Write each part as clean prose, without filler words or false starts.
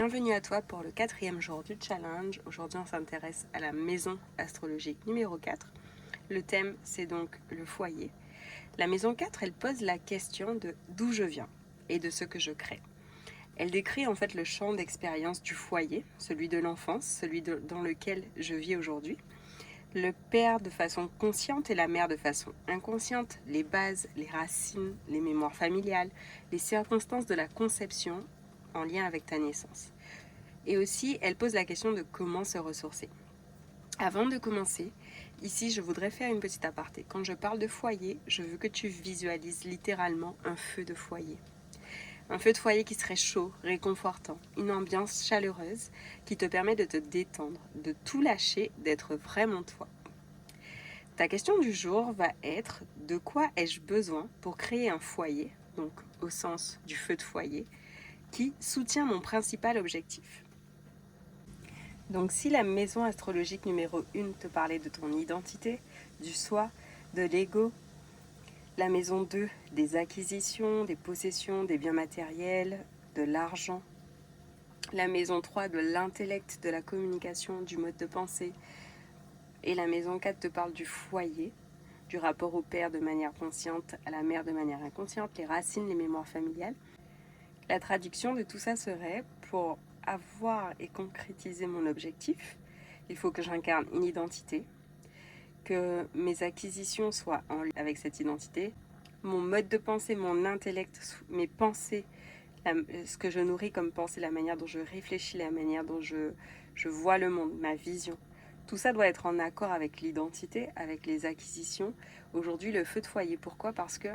Bienvenue à toi pour le 4e jour du challenge. Aujourd'hui, on s'intéresse à la maison astrologique numéro 4. Le thème, c'est donc le foyer. La maison 4, elle pose la question de d'où je viens et de ce que je crée. Elle décrit en fait le champ d'expérience du foyer, celui de l'enfance, dans lequel je vis aujourd'hui. Le père de façon consciente et la mère de façon inconsciente, les bases, les racines, les mémoires familiales, les circonstances de la conception en lien avec ta naissance. Et aussi, elle pose la question de comment se ressourcer. Avant de commencer, ici, je voudrais faire une petite aparté. Quand je parle de foyer, je veux que tu visualises littéralement un feu de foyer. Un feu de foyer qui serait chaud, réconfortant, une ambiance chaleureuse qui te permet de te détendre, de tout lâcher, d'être vraiment toi. Ta question du jour va être de quoi ai-je besoin pour créer un foyer, donc au sens du feu de foyer, qui soutient mon principal objectif. Donc si la maison astrologique numéro 1 te parlait de ton identité, du soi, de l'ego, la maison 2 des acquisitions, des possessions, des biens matériels, de l'argent, la maison 3 de l'intellect, de la communication, du mode de pensée, et la maison 4 te parle du foyer, du rapport au père de manière consciente, à la mère de manière inconsciente, les racines, les mémoires familiales. La traduction de tout ça serait, pour avoir et concrétiser mon objectif, il faut que j'incarne une identité, que mes acquisitions soient en lien avec cette identité, mon mode de pensée, mon intellect, mes pensées, ce que je nourris comme pensée, la manière dont je réfléchis, la manière dont je vois le monde, ma vision. Tout ça doit être en accord avec l'identité, avec les acquisitions. Aujourd'hui, le feu de foyer. Pourquoi ? Parce que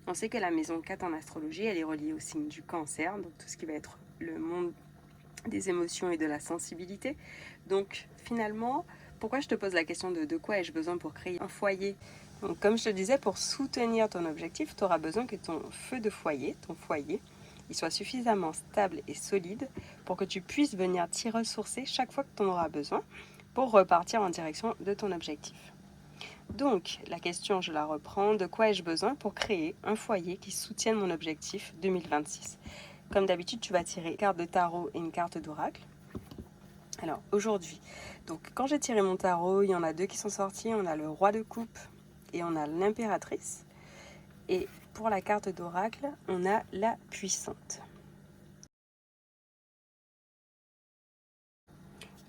on sait que la maison 4 en astrologie, elle est reliée au signe du Cancer, donc tout ce qui va être le monde des émotions et de la sensibilité. Donc finalement, pourquoi je te pose la question de quoi ai-je besoin pour créer un foyer ? Donc, comme je te disais, pour soutenir ton objectif, tu auras besoin que ton feu de foyer, ton foyer, il soit suffisamment stable et solide pour que tu puisses venir t'y ressourcer chaque fois que tu en auras besoin pour repartir en direction de ton objectif. Donc, la question, je la reprends, de quoi ai-je besoin pour créer un foyer qui soutienne mon objectif 2026 ? Comme d'habitude, tu vas tirer une carte de tarot et une carte d'oracle. Alors, aujourd'hui, donc quand j'ai tiré mon tarot, il y en a deux qui sont sortis. On a le roi de coupe et on a l'impératrice. Et pour la carte d'oracle, on a la puissante.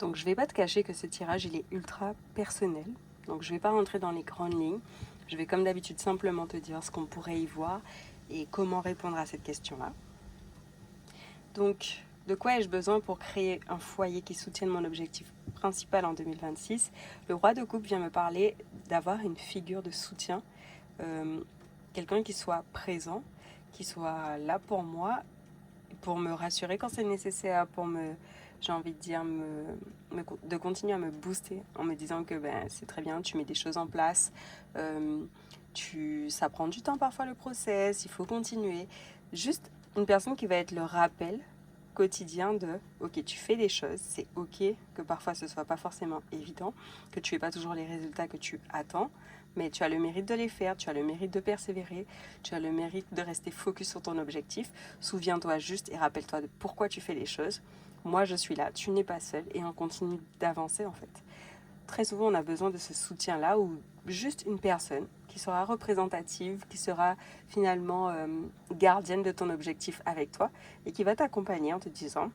Donc je ne vais pas te cacher que ce tirage, il est ultra personnel. Donc je ne vais pas rentrer dans les grandes lignes. Je vais comme d'habitude simplement te dire ce qu'on pourrait y voir et comment répondre à cette question-là. Donc, de quoi ai-je besoin pour créer un foyer qui soutienne mon objectif principal en 2026 ? Le roi de coupe vient me parler d'avoir une figure de soutien, quelqu'un qui soit présent, qui soit là pour moi, pour me rassurer quand c'est nécessaire, pour me, j'ai envie de dire, de continuer à me booster en me disant que c'est très bien, tu mets des choses en place, ça prend du temps parfois le process, il faut continuer. Juste une personne qui va être le rappel quotidien de ok, tu fais des choses, c'est ok que parfois ce soit pas forcément évident, que tu n'aies pas toujours les résultats que tu attends, mais tu as le mérite de les faire, tu as le mérite de persévérer, tu as le mérite de rester focus sur ton objectif. Souviens-toi juste et rappelle-toi de pourquoi tu fais les choses. Moi je suis là, tu n'es pas seul et on continue d'avancer en fait. Très souvent on a besoin de ce soutien-là ou juste une personne qui sera représentative, qui sera finalement gardienne de ton objectif avec toi et qui va t'accompagner en te disant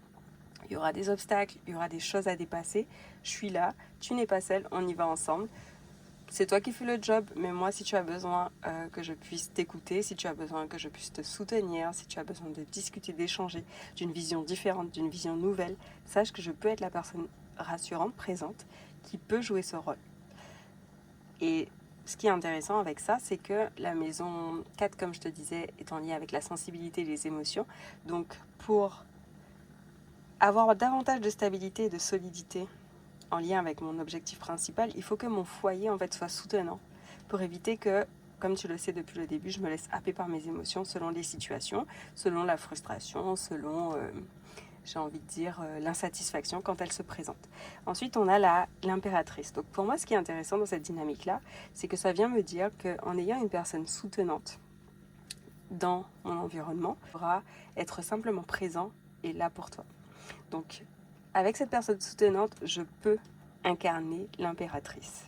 il y aura des obstacles, il y aura des choses à dépasser, je suis là, tu n'es pas seul, on y va ensemble. C'est toi qui fais le job, mais moi, si tu as besoin que je puisse t'écouter, si tu as besoin que je puisse te soutenir, si tu as besoin de discuter, d'échanger d'une vision différente, d'une vision nouvelle, sache que je peux être la personne rassurante, présente, qui peut jouer ce rôle. Et ce qui est intéressant avec ça, c'est que la maison 4, comme je te disais, est en lien avec la sensibilité et les émotions. Donc, pour avoir davantage de stabilité et de solidité en lien avec mon objectif principal, il faut que mon foyer en fait soit soutenant pour éviter que, comme tu le sais depuis le début, je me laisse happer par mes émotions selon les situations, selon la frustration, selon, j'ai envie de dire, l'insatisfaction quand elle se présente. Ensuite, on a l'impératrice. Donc pour moi, ce qui est intéressant dans cette dynamique-là, c'est que ça vient me dire qu'en ayant une personne soutenante dans mon environnement, on pourra être simplement présent et là pour toi. Donc, avec cette personne soutenante, je peux incarner l'impératrice.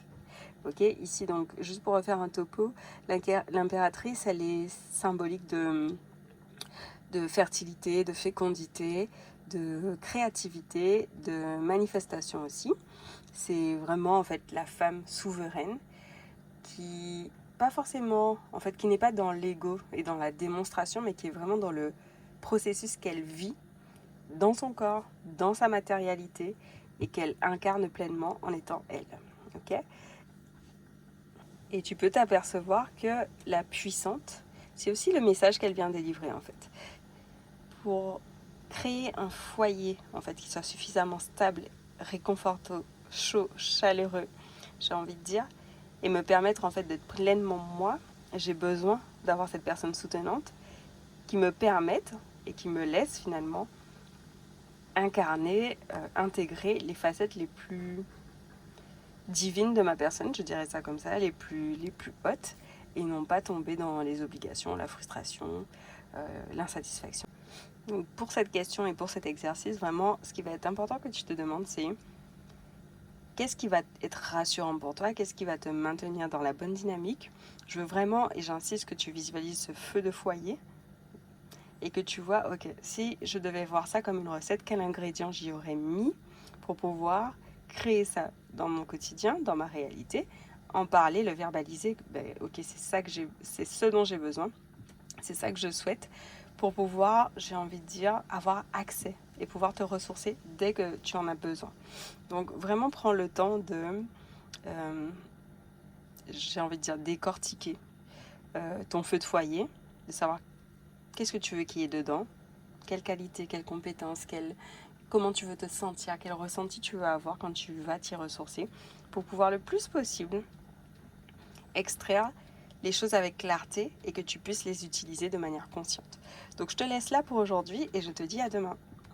Ok, ici donc, juste pour refaire un topo, l'impératrice, elle est symbolique de fertilité, de fécondité, de créativité, de manifestation aussi. C'est vraiment en fait la femme souveraine qui, pas forcément, en fait, qui n'est pas dans l'ego et dans la démonstration, mais qui est vraiment dans le processus qu'elle vit dans son corps, dans sa matérialité et qu'elle incarne pleinement en étant elle. Ok ? Et tu peux t'apercevoir que la puissante, c'est aussi le message qu'elle vient délivrer en fait. Pour créer un foyer en fait qui soit suffisamment stable, réconfortant, chaud, chaleureux, j'ai envie de dire, et me permettre en fait d'être pleinement moi, j'ai besoin d'avoir cette personne soutenante qui me permette et qui me laisse finalement incarner, intégrer les facettes les plus divines de ma personne, je dirais ça comme ça, les plus hautes, et non pas tomber dans les obligations, la frustration, l'insatisfaction. Donc pour cette question et pour cet exercice, vraiment, ce qui va être important que tu te demandes, c'est qu'est-ce qui va être rassurant pour toi, qu'est-ce qui va te maintenir dans la bonne dynamique. Je veux vraiment, et j'insiste, que tu visualises ce feu de foyer et que tu vois, ok, si je devais voir ça comme une recette, quel ingrédient j'y aurais mis pour pouvoir créer ça dans mon quotidien, dans ma réalité, en parler, le verbaliser, ben, ok, c'est ce dont j'ai besoin, c'est ça que je souhaite pour pouvoir, j'ai envie de dire, avoir accès et pouvoir te ressourcer dès que tu en as besoin. Donc vraiment prends le temps de, j'ai envie de dire, décortiquer ton feu de foyer, de savoir qu'est-ce que tu veux qu'il y ait dedans, quelle qualité, quelle compétence, comment tu veux te sentir, quel ressenti tu veux avoir quand tu vas t'y ressourcer, pour pouvoir le plus possible extraire les choses avec clarté et que tu puisses les utiliser de manière consciente. Donc je te laisse là pour aujourd'hui et je te dis à demain.